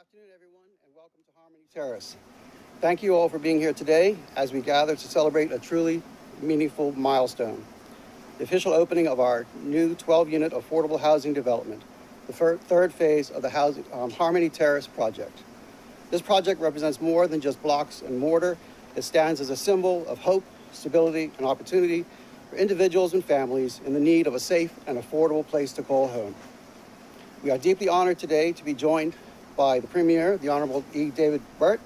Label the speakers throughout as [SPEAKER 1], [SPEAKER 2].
[SPEAKER 1] afternoon, everyone, and welcome to Harmony Terrace. Thank you all for being here today as we gather to celebrate a truly meaningful milestone, the official opening of our new 12-unit affordable housing development, the third phase of the Harmony Terrace project. This project represents more than just blocks and mortar. It stands as a symbol of hope, stability, and opportunity for individuals and families in the need of a safe and affordable place to call home. We are deeply honored today to be joined by the Premier, the Honorable E. David Burt,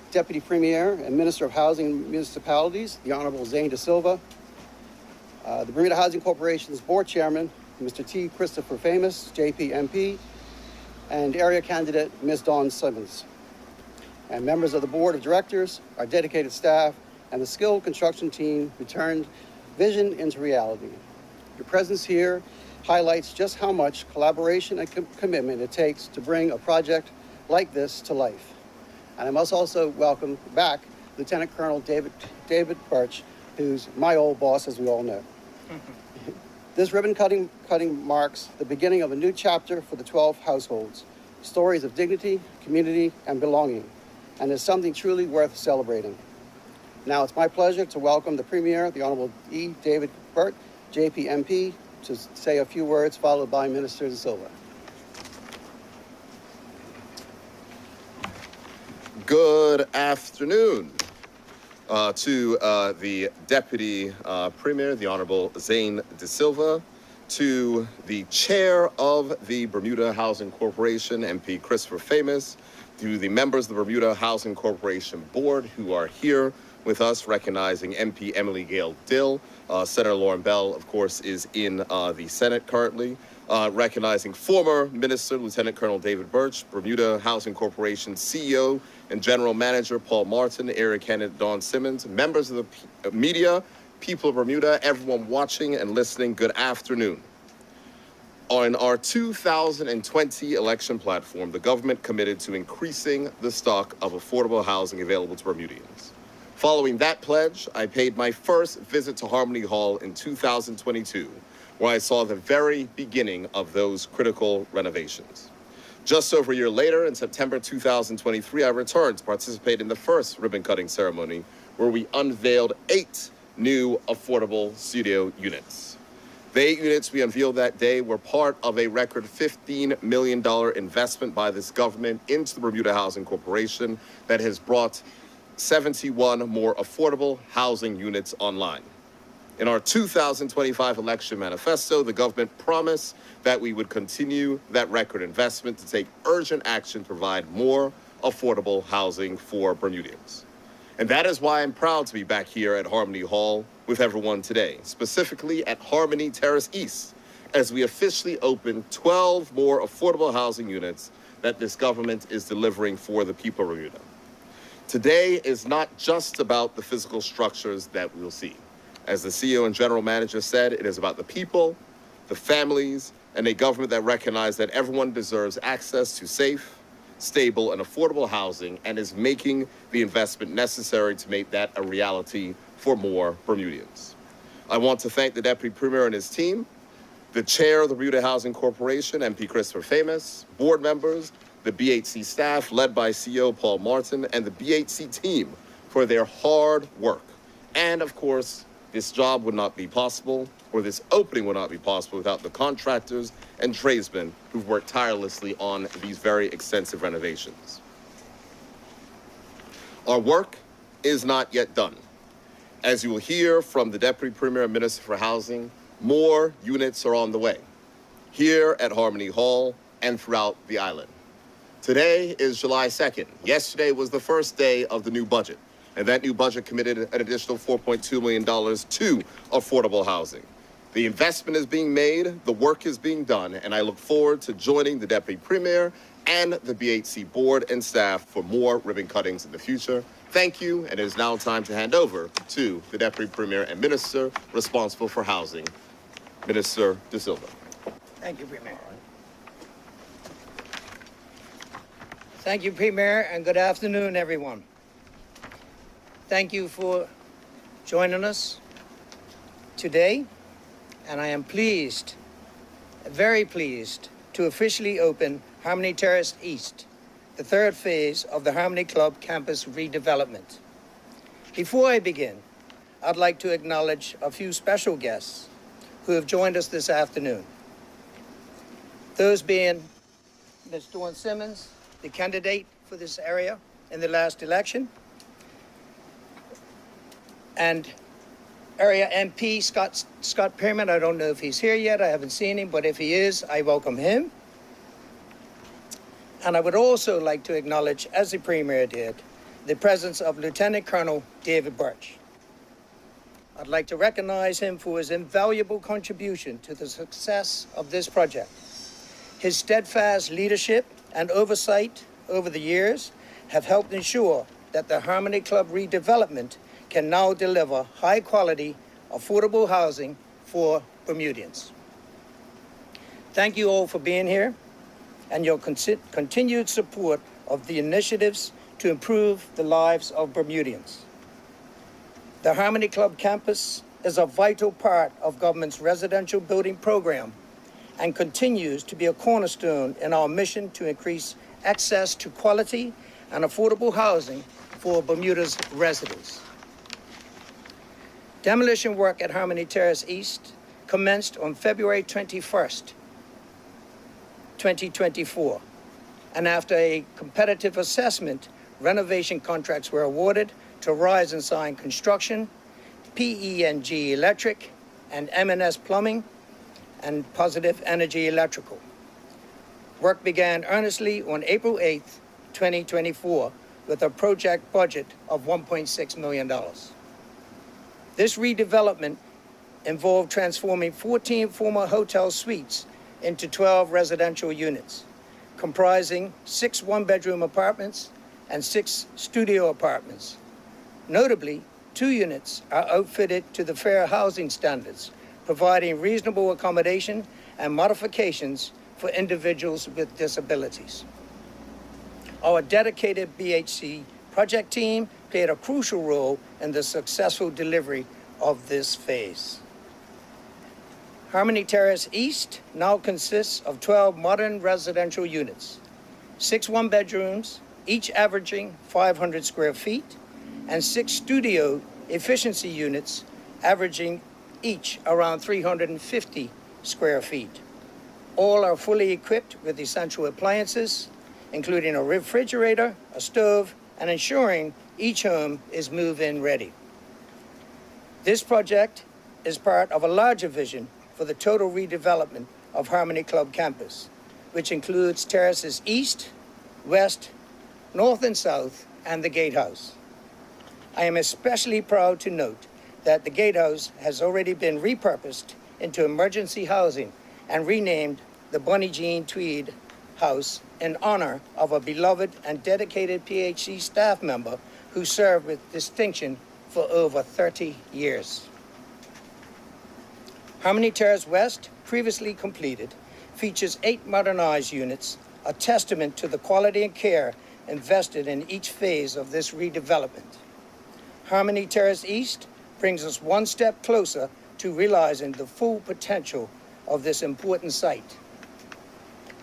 [SPEAKER 1] Deputy Premier and Minister of Housing and Municipalities, the Honorable Zane DeSilva, the Bermuda Housing Corporation's Board Chairman, Mr. T. Christopher Famous, JP MP, and area candidate Ms. Dawn Simmons, and members of the Board of Directors, our dedicated staff, and the skilled construction team who turned vision into reality. Your presence here highlights just how much collaboration and commitment it takes to bring a project like this to life. And I must also welcome back Lieutenant Colonel David Birch, who's my old boss, as we all know. This ribbon cutting marks the beginning of a new chapter for the 12 households, stories of dignity, community, and belonging, and is something truly worth celebrating. Now it's my pleasure to welcome the Premier, the Honorable E. David Burt, JP MP, to say a few words, followed by Minister DeSilva.
[SPEAKER 2] Good afternoon to the Deputy Premier, the Honorable Zane DeSilva, to the Chair of the Bermuda Housing Corporation, MP Christopher Famous, to the members of the Bermuda Housing Corporation Board who are here with us, recognizing MP Emily Gale Dill. Senator Lauren Bell, of course, is in the Senate currently. Recognizing former Minister Lieutenant Colonel David Birch, Bermuda Housing Corporation CEO and General Manager Paul Martin, area candidate Dawn Simmons, members of the media, people of Bermuda, everyone watching and listening, good afternoon. On our 2020 election platform, the government committed to increasing the stock of affordable housing available to Bermudians. Following that pledge, I paid my first visit to Harmony Hall in 2022, where I saw the very beginning of those critical renovations. Just over a year later, in September 2023, I returned to participate in the first ribbon-cutting ceremony, where we unveiled 8 new affordable studio units. The 8 units we unveiled that day were part of a record $15 million investment by this government into the Bermuda Housing Corporation that has brought 71 more affordable housing units online. In our 2025 election manifesto, the government promised that we would continue that record investment to take urgent action to provide more affordable housing for Bermudians. And that is why I'm proud to be back here at Harmony Hall with everyone today, specifically at Harmony Terrace East, as we officially open 12 more affordable housing units that this government is delivering for the people of Bermuda. Today is not just about the physical structures that we'll see. As the CEO and General Manager said, it is about the people, the families, and a government that recognizes that everyone deserves access to safe, stable, and affordable housing and is making the investment necessary to make that a reality for more Bermudians. I want to thank the Deputy Premier and his team, the Chair of the Bermuda Housing Corporation, MP Christopher Famous, board members, the BHC staff led by CEO Paul Martin, and the BHC team for their hard work. And of course, this job would not be possible, or this opening would not be possible without the contractors and tradesmen who've worked tirelessly on these very extensive renovations. Our work is not yet done. As you will hear from the Deputy Premier and Minister for Housing, more units are on the way, here at Harmony Hall and throughout the island. Today is July 2nd. Yesterday was the first day of the new budget, and that new budget committed an additional $4.2 million to affordable housing. The investment is being made, the work is being done, and I look forward to joining the Deputy Premier and the BHC board and staff for more ribbon cuttings in the future. Thank you, and it is now time to hand over to the Deputy Premier and Minister responsible for housing, Minister DeSilva.
[SPEAKER 3] Thank you, Premier. Thank you, Premier, and good afternoon, everyone. Thank you for joining us today, and I am pleased, very pleased, to officially open Harmony Terrace East, the third phase of the Harmony Club campus redevelopment. Before I begin, I'd like to acknowledge a few special guests who have joined us this afternoon. Those being Ms. Dawn Simmons, the candidate for this area in the last election, and area MP Scott Pearman. I don't know if he's here yet. I haven't seen him, but if he is, I welcome him. And I would also like to acknowledge, as the Premier did, the presence of Lieutenant Colonel David Birch. I'd like to recognize him for his invaluable contribution to the success of this project. His steadfast leadership and oversight over the years have helped ensure that the Harmony Club redevelopment can now deliver high-quality, affordable housing for Bermudians. Thank you all for being here and your continued support of the initiatives to improve the lives of Bermudians. The Harmony Club campus is a vital part of government's residential building program and continues to be a cornerstone in our mission to increase access to quality and affordable housing for Bermuda's residents. Demolition work at Harmony Terrace East commenced on February 21st, 2024, and after a competitive assessment, renovation contracts were awarded to Rise and Sign Construction, PE&G Electric, and M&S Plumbing, and Positive Energy Electrical. Work began earnestly on April 8th, 2024, with a project budget of $1.6 million. This redevelopment involved transforming 14 former hotel suites into 12 residential units, comprising 6 one-bedroom apartments and 6 studio apartments. Notably, 2 units are outfitted to the fair housing standards, providing reasonable accommodation and modifications for individuals with disabilities. Our dedicated BHC project team played a crucial role in the successful delivery of this phase. Harmony Terrace East now consists of 12 modern residential units, 6 one-bedrooms, each averaging 500 square feet, and 6 studio efficiency units averaging each around 350 square feet. All are fully equipped with essential appliances, including a refrigerator, a stove, and ensuring each home is move-in ready. This project is part of a larger vision for the total redevelopment of Harmony Club campus, which includes terraces east, west, north and south, and the Gatehouse. I am especially proud to note that the Gatehouse has already been repurposed into emergency housing and renamed the Bonnie Jean Tweed House in honor of a beloved and dedicated PHC staff member who served with distinction for over 30 years. Harmony Terrace West, previously completed, features 8 modernized units, a testament to the quality and care invested in each phase of this redevelopment. Harmony Terrace East brings us one step closer to realizing the full potential of this important site.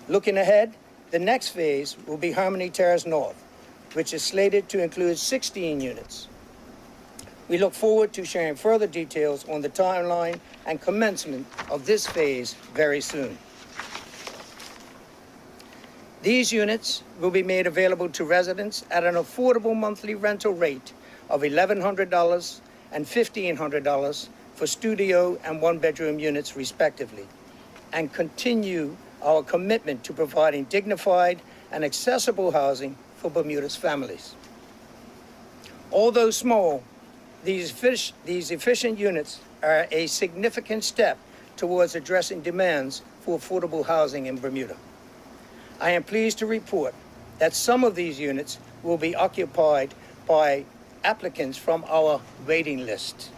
[SPEAKER 3] Looking ahead, the next phase will be Harmony Terrace North, which is slated to include 16 units. We look forward to sharing further details on the timeline and commencement of this phase very soon. These units will be made available to residents at an affordable monthly rental rate of $1,100 and $1,500 for studio and one-bedroom units respectively, and continue our commitment to providing dignified and accessible housing for Bermuda's families. Although small, these efficient units are a significant step towards addressing demands for affordable housing in Bermuda. I am pleased to report that some of these units will be occupied by applicants from our waiting list,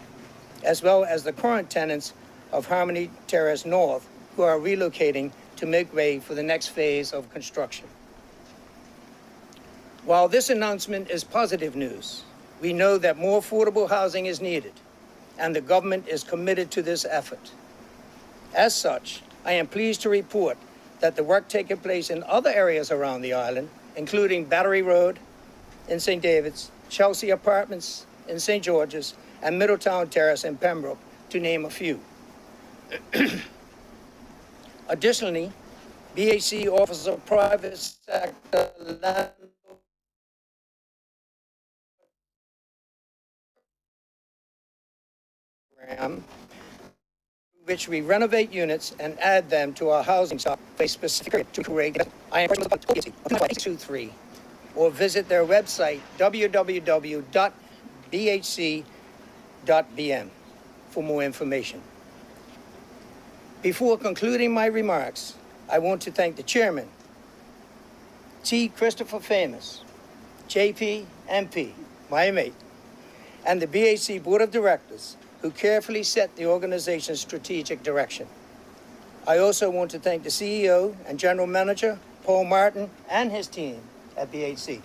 [SPEAKER 3] as well as the current tenants of Harmony Terrace North who are relocating to make way for the next phase of construction. While this announcement is positive news, we know that more affordable housing is needed, and the government is committed to this effort. As such, I am pleased to report that the work taking place in other areas around the island including Battery Road in St. David's, Chelsea Apartments in St. George's, and Middletown Terrace in Pembroke, to name a few. Additionally, BHC offers a private sector land program, which we renovate units and add them to our housing stock for a specific period to create. I encourage you to BHC 823 or visit their website www.bhc.bm for more information. Before concluding my remarks, I want to thank the chairman, T. Christopher Famous, JP, MP, my mate, and the BHC Board of Directors who carefully set the organization's strategic direction. I also want to thank the CEO and General Manager, Paul Martin, and his team at BHC.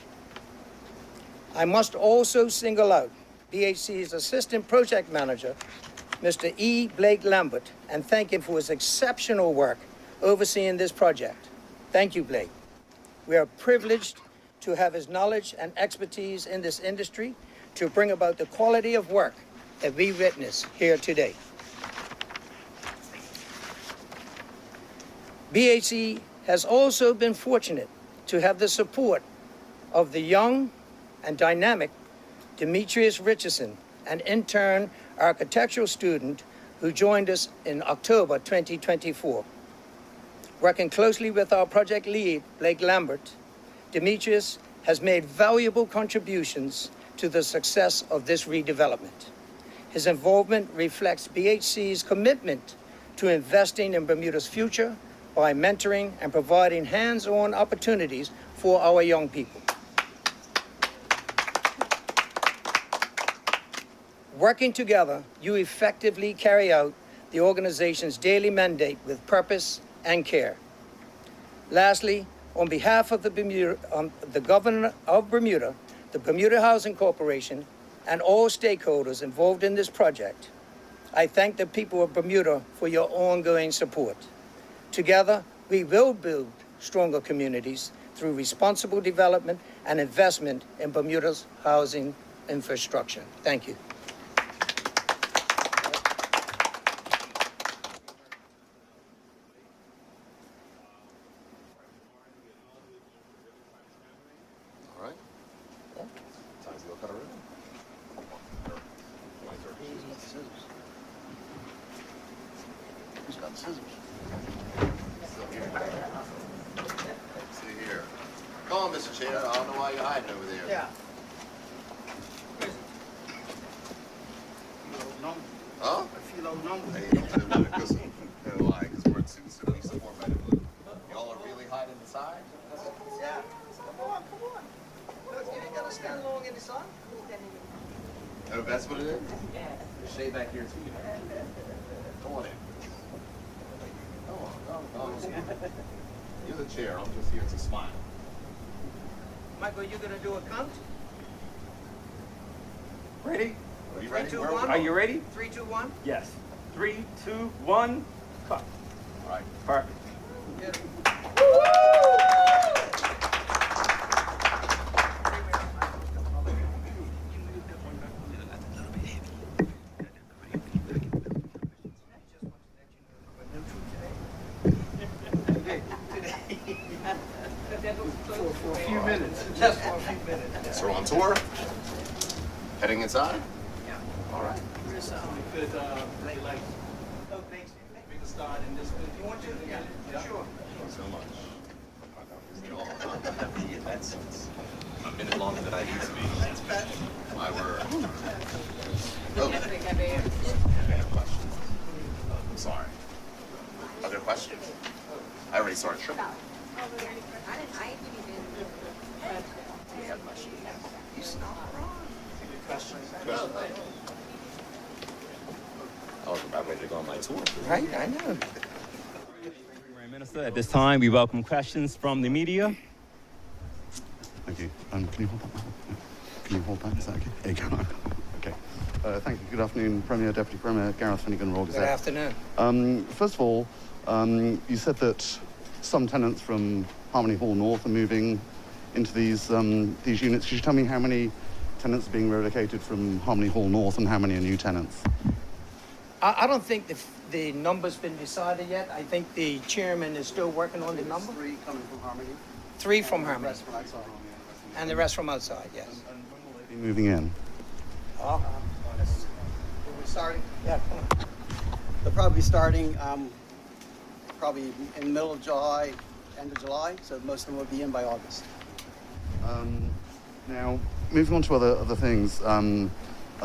[SPEAKER 3] I must also single out BHC's Assistant Project Manager, Mr. E. Blake Lambert, and thank him for his exceptional work overseeing this project. Thank you, Blake. We are privileged to have his knowledge and expertise in this industry to bring about the quality of work that we witness here today. BHC has also been fortunate to have the support of the young and dynamic Demetrius Richardson, an intern architectural student who joined us in October 2024. Working closely with our project lead, Blake Lambert, Demetrius has made valuable contributions to the success of this redevelopment. His involvement reflects BHC's commitment to investing in Bermuda's future by mentoring and providing hands-on opportunities for our young people. Working together, you effectively carry out the organization's daily mandate with purpose and care. Lastly, on behalf of the Governor of Bermuda, the Bermuda Housing Corporation, and all stakeholders involved in this project, I thank the people of Bermuda for your ongoing support. Together, we will build stronger communities through responsible development and investment in Bermuda's housing infrastructure. Thank you.
[SPEAKER 1] Who's got the scissors?
[SPEAKER 2] See here. Come on, Mr. Chair. I don't know why you're hiding over there.
[SPEAKER 3] Yeah.
[SPEAKER 2] Huh?
[SPEAKER 1] A few old numbers.
[SPEAKER 2] Hey, don't say that because you know why? Because we're too more red. Y'all are really hiding inside?
[SPEAKER 3] Yeah. Come on. Look, you ain't gotta stand long in the sun.
[SPEAKER 2] Oh, that's what it is?
[SPEAKER 3] Yeah.
[SPEAKER 2] There's shade back here too. Come on in. Come on. You're the chair. I'm just here to smile.
[SPEAKER 3] Michael, you gonna do a count?
[SPEAKER 4] Ready?
[SPEAKER 2] Are you
[SPEAKER 3] 3,
[SPEAKER 2] ready?
[SPEAKER 3] 2,
[SPEAKER 2] Where are we
[SPEAKER 3] 1.
[SPEAKER 4] Are you ready?
[SPEAKER 3] 3, 2, 1.
[SPEAKER 4] Yes. 3, 2, 1, cut.
[SPEAKER 2] All right.
[SPEAKER 4] Perfect.
[SPEAKER 3] For a few minutes. Just for a few minutes.
[SPEAKER 2] So we're on tour? Heading inside?
[SPEAKER 3] Yeah.
[SPEAKER 2] All right.
[SPEAKER 5] We could, like, make a start in this.
[SPEAKER 3] You want to? Yeah. Sure.
[SPEAKER 2] Thank you so much.
[SPEAKER 5] Yeah, that's a minute longer than I need to be.
[SPEAKER 3] That's bad.
[SPEAKER 2] My word.
[SPEAKER 3] Oh.
[SPEAKER 2] I have questions. I'm sorry. Are there questions? I already started tripping.
[SPEAKER 3] We have questions. You smell wrong.
[SPEAKER 2] I was about ready to go on my tour.
[SPEAKER 3] Right, I know.
[SPEAKER 4] Prime Minister, at this time, we welcome questions from the media.
[SPEAKER 6] Thank you. Can you hold that? Can you hold that? Is that okay? There you go. Okay. Thank you. Good afternoon, Premier, Deputy Premier, Gareth Finnegan, Royal Gazette.
[SPEAKER 3] Good afternoon.
[SPEAKER 6] First of all, you said that some tenants from Harmony Hall North are moving into these units. Could you tell me how many tenants are being relocated from Harmony Hall North and how many are new tenants?
[SPEAKER 3] I don't think the number's been decided yet. I think the chairman is still working on the number.
[SPEAKER 1] 3 coming from Harmony.
[SPEAKER 3] 3 from
[SPEAKER 1] and the
[SPEAKER 3] Harmony,
[SPEAKER 1] rest from outside.
[SPEAKER 3] and the rest from outside, yes.
[SPEAKER 6] And when will they be moving in?
[SPEAKER 3] Oh,
[SPEAKER 1] We're starting.
[SPEAKER 3] yeah, come on.
[SPEAKER 1] They'll probably be starting probably in the middle of July, end of July, so most of them will be in by August.
[SPEAKER 6] Now, moving on to other things, and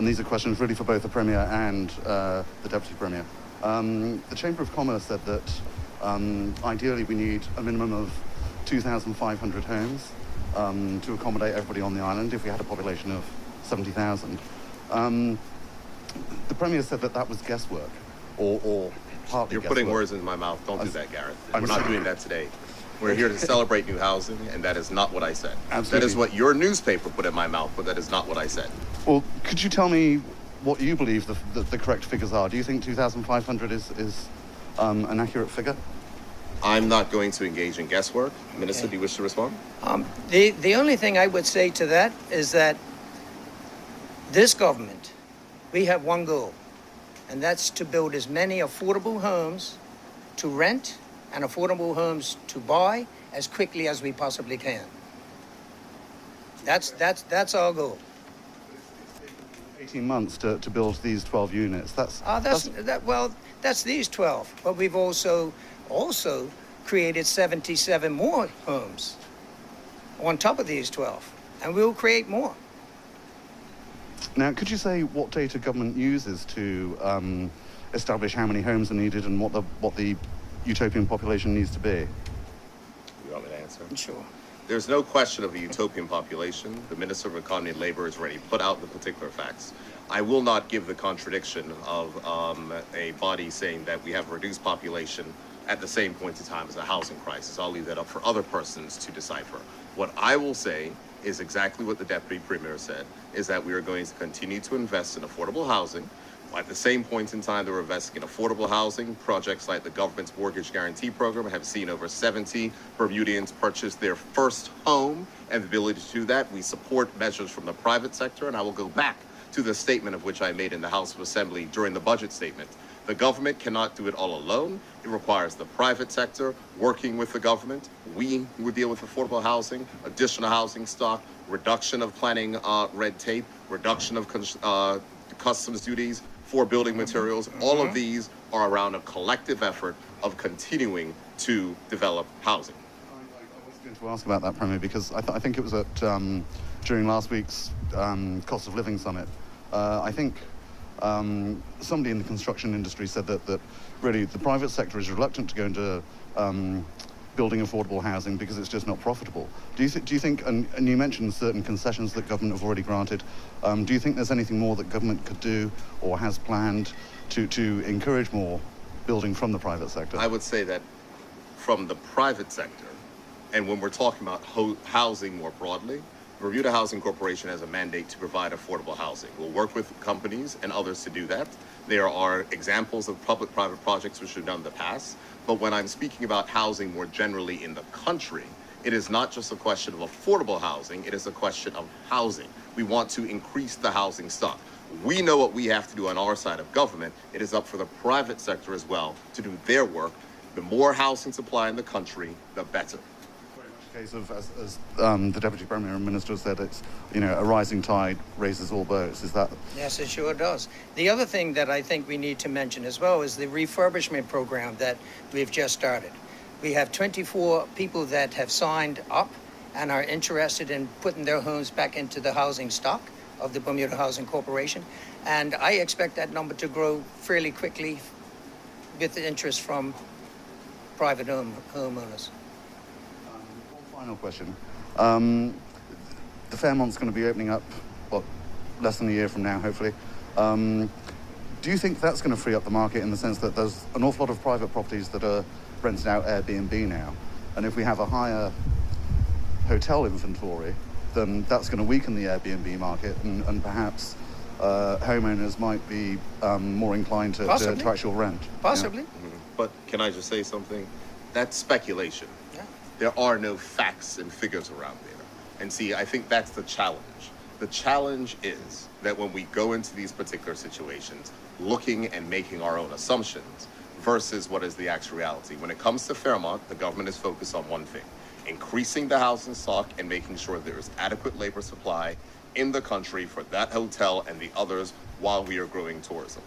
[SPEAKER 6] these are questions really for both the Premier and the Deputy Premier. The Chamber of Commerce said that ideally we need a minimum of 2,500 homes to accommodate everybody on the island if we had a population of 70,000. The Premier said that was guesswork, or partly
[SPEAKER 2] You're
[SPEAKER 6] guesswork.
[SPEAKER 2] putting words in my mouth. Don't do that, Gareth.
[SPEAKER 6] I'm
[SPEAKER 2] We're not
[SPEAKER 6] sorry.
[SPEAKER 2] doing that today. We're here to celebrate new housing, and that is not what I said.
[SPEAKER 6] Absolutely.
[SPEAKER 2] That is what your newspaper put in my mouth, but that is not what I said.
[SPEAKER 6] Well, could you tell me what you believe the correct figures are? Do you think 2,500 is an accurate figure?
[SPEAKER 2] I'm not going to engage in guesswork. Minister, do you wish to respond?
[SPEAKER 3] The only thing I would say to that is that this government, we have one goal, and that's to build as many affordable homes to rent and affordable homes to buy as quickly as we possibly can. That's our goal.
[SPEAKER 6] 18 months to build these 12 units.
[SPEAKER 3] That's these 12, but we've also created 77 more homes on top of these 12, and we'll create more.
[SPEAKER 6] Now, could you say what data government uses to establish how many homes are needed and what the utopian population needs to be?
[SPEAKER 2] You want me to answer?
[SPEAKER 3] Sure.
[SPEAKER 2] There's no question of a utopian population. The Minister of Economy and Labor has already put out the particular facts. I will not give the contradiction of a body saying that we have a reduced population at the same point in time as a housing crisis. I'll leave that up for other persons to decipher. What I will say is exactly what the Deputy Premier said, is that we are going to continue to invest in affordable housing. At the same point in time that we're investing in affordable housing, projects like the government's mortgage guarantee program have seen over 70 Bermudians purchase their first home, and the ability to do that. We support measures from the private sector, and I will go back to the statement of which I made in the House of Assembly during the budget statement. The government cannot do it all alone. It requires the private sector working with the government. We will deal with affordable housing, additional housing stock, reduction of planning red tape, reduction of customs duties for building materials. All of these are around a collective effort of continuing to develop housing.
[SPEAKER 6] I was going to ask about that, Premier, because I think it was at during last week's cost of living summit. I think somebody in the construction industry said that really the private sector is reluctant to go into building affordable housing because it's just not profitable. Do you think, and you mentioned certain concessions that government have already granted, do you think there's anything more that government could do or has planned to encourage more building from the private sector?
[SPEAKER 2] I would say that from the private sector, and when we're talking about housing more broadly, Bermuda Housing Corporation has a mandate to provide affordable housing. We'll work with companies and others to do that. There are examples of public-private projects which we've done in the past, but when I'm speaking about housing more generally in the country, it is not just a question of affordable housing, it is a question of housing. We want to increase the housing stock. We know what we have to do on our side of government. It is up for the private sector as well to do their work. The more housing supply in the country, the better.
[SPEAKER 6] Case of, as the Deputy Premier and Minister said, it's, a rising tide raises all boats. Is that?
[SPEAKER 3] Yes, it sure does. The other thing that I think we need to mention as well is the refurbishment program that we've just started. We have 24 people that have signed up and are interested in putting their homes back into the housing stock of the Bermuda Housing Corporation. And I expect that number to grow fairly quickly with the interest from private homeowners.
[SPEAKER 6] Final question. The Fairmont's going to be opening up, less than a year from now, hopefully. Do you think that's going to free up the market in the sense that there's an awful lot of private properties that are rented out Airbnb now? And if we have a higher hotel inventory, then that's going to weaken the Airbnb market and perhaps homeowners might be more inclined to actual rent.
[SPEAKER 3] Possibly.
[SPEAKER 6] Yeah.
[SPEAKER 2] But can I just say something? That's speculation. There are no facts and figures around there. And see, I think that's the challenge. The challenge is that when we go into these particular situations, looking and making our own assumptions versus what is the actual reality. When it comes to Fairmont, the government is focused on one thing: increasing the housing stock and making sure there is adequate labor supply in the country for that hotel and the others while we are growing tourism.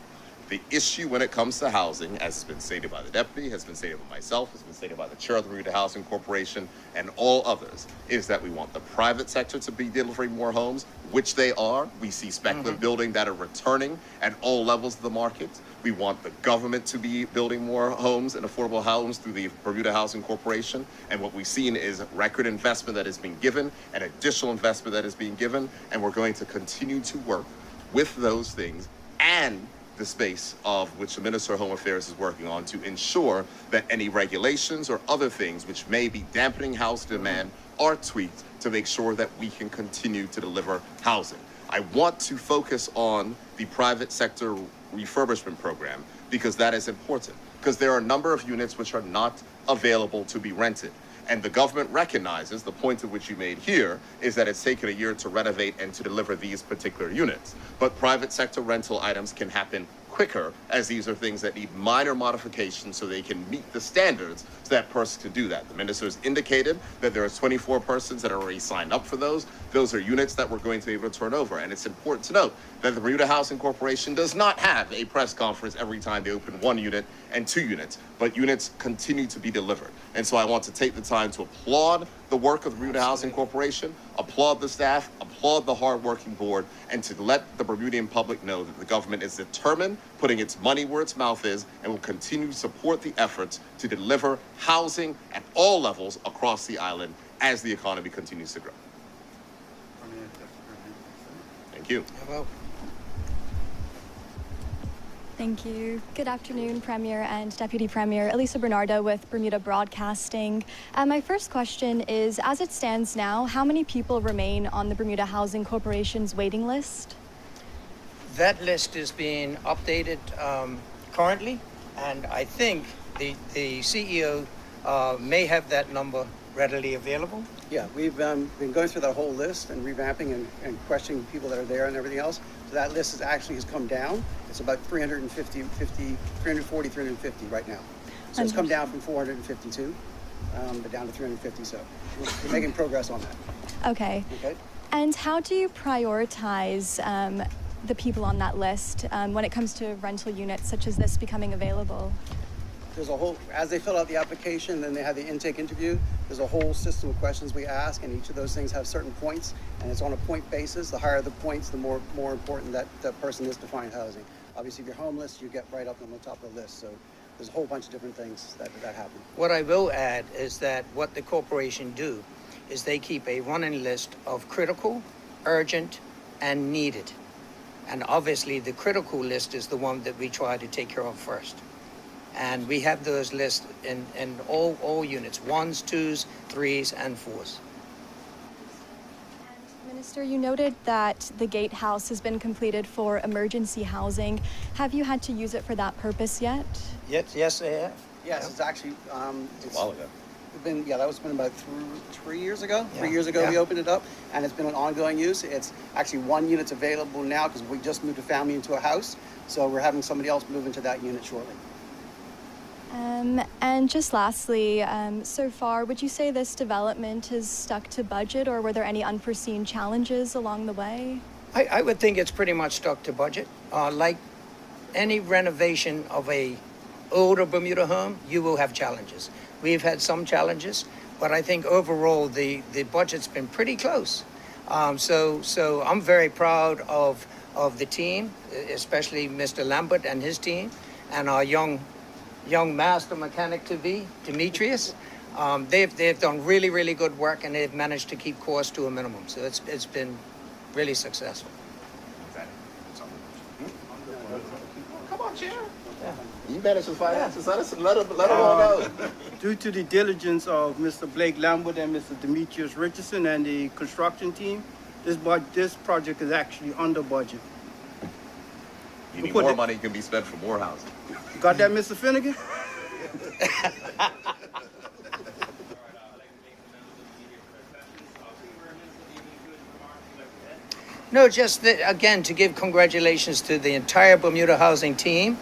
[SPEAKER 2] The issue when it comes to housing, as has been stated by the deputy, has been stated by myself, has been stated by the chair of the Bermuda Housing Corporation, and all others, is that we want the private sector to be delivering more homes, which they are. We see speculative building that are returning at all levels of the market. We want the government to be building more homes and affordable homes through the Bermuda Housing Corporation. And what we've seen is record investment that is being given and additional investment that is being given. And we're going to continue to work with those things and the space of which the Minister of Home Affairs is working on to ensure that any regulations or other things which may be dampening house demand are tweaked to make sure that we can continue to deliver housing. I want to focus on the private sector refurbishment program because that is important, because there are a number of units which are not available to be rented. And the government recognizes the point at which you made here is that it's taken a year to renovate and to deliver these particular units. But private sector rental items can happen quicker, as these are things that need minor modifications so they can meet the standards so that person can do that. The minister has indicated that there are 24 persons that are already signed up for those. Those are units that we're going to be able to turn over. And it's important to note that the Bermuda Housing Corporation does not have a press conference every time they open 1 unit and 2 units, but units continue to be delivered. And so I want to take the time to applaud the work of the Bermuda Housing Corporation, applaud the staff, applaud the hardworking board, and to let the Bermudian public know that the government is determined, putting its money where its mouth is, and will continue to support the efforts to deliver housing at all levels across the island as the economy continues to grow. Thank you.
[SPEAKER 3] Well,
[SPEAKER 7] Thank you. Good afternoon, Premier and Deputy Premier. Elisa Bernardo with Bermuda Broadcasting. My first question is, as it stands now, how many people remain on the Bermuda Housing Corporation's waiting list?
[SPEAKER 3] that list is being updated currently, and I think the CEO may have that number readily available.
[SPEAKER 1] Yeah, we've been going through that whole list and revamping and questioning people that are there and everything else. So that list has come down. It's about 340, 350 right now. So it's come down from 452, but down to 350. So we're making progress on that.
[SPEAKER 7] Okay.
[SPEAKER 1] Okay.
[SPEAKER 7] And how do you prioritize the people on that list when it comes to rental units such as this becoming available?
[SPEAKER 1] There's a whole, as they fill out the application, then they have the intake interview, there's a whole system of questions we ask, and each of those things have certain points, and it's on a point basis. The higher the points, the more important that person is to find housing. Obviously, if you're homeless, you get right up on the top of the list. So there's a whole bunch of different things that happen.
[SPEAKER 3] What I will add is that what the corporation do is they keep a running list of critical, urgent, and needed. And obviously, the critical list is the one that we try to take care of first. And we have those lists in all units, 1s, 2s, 3s, and 4s.
[SPEAKER 7] Minister, you noted that the gatehouse has been completed for emergency housing. Have you had to use it for that purpose yet?
[SPEAKER 3] Yes, they have.
[SPEAKER 1] Yes, it's actually,
[SPEAKER 2] It's a while ago.
[SPEAKER 1] That's been about 3 years ago.
[SPEAKER 3] Yeah.
[SPEAKER 1] 3 years ago
[SPEAKER 3] Yeah.
[SPEAKER 1] we opened it up, and it's been an ongoing use. It's actually one unit's available now because we just moved a family into a house. So we're having somebody else move into that unit shortly.
[SPEAKER 7] And just lastly, so far, would you say this development has stuck to budget, or were there any unforeseen challenges along the way?
[SPEAKER 3] I would think it's pretty much stuck to budget. Like any renovation of a older Bermuda home, you will have challenges. We've had some challenges, but I think overall the budget's been pretty close. So I'm very proud of the team, especially Mr. Lambert and his team, and our young master mechanic to be, Demetrius. They've done really good work, and they've managed to keep costs to a minimum. So it's been really successful.
[SPEAKER 2] Come on, Chair. Yeah. You manage the finances. Let them all know.
[SPEAKER 8] Due to the diligence of Mr. Blake Lambert and Mr. Demetrius Richardson and the construction team, this project is actually under budget.
[SPEAKER 2] You need more money can be spent for more housing.
[SPEAKER 8] Got that, Mr. Finnegan?
[SPEAKER 3] No, just that, again, to give congratulations to the entire Bermuda Housing team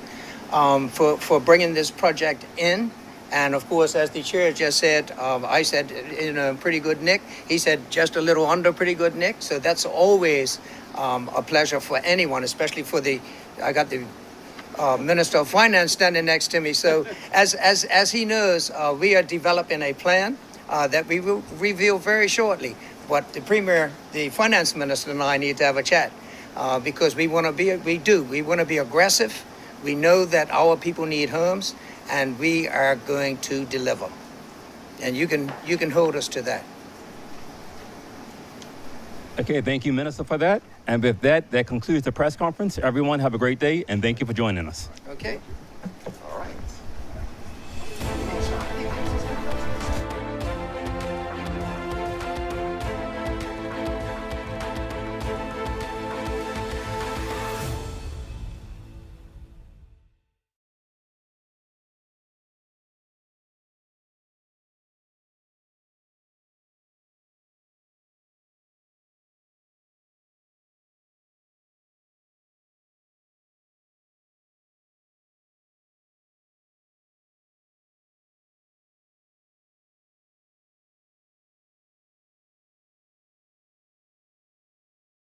[SPEAKER 3] for bringing this project in. And of course, as the chair just said, I said in a pretty good nick. He said just a little under pretty good nick. So that's always a pleasure for anyone, especially for I got the Minister of Finance standing next to me. So as he knows, we are developing a plan that we will reveal very shortly. But the Premier, the Finance Minister, and I need to have a chat because we want to be aggressive. We know that our people need homes, and we are going to deliver. And you can hold us to that.
[SPEAKER 4] Okay, thank you, Minister, for that. And with that, that concludes the press conference. Everyone have a great day, and thank you for joining us.
[SPEAKER 3] Okay.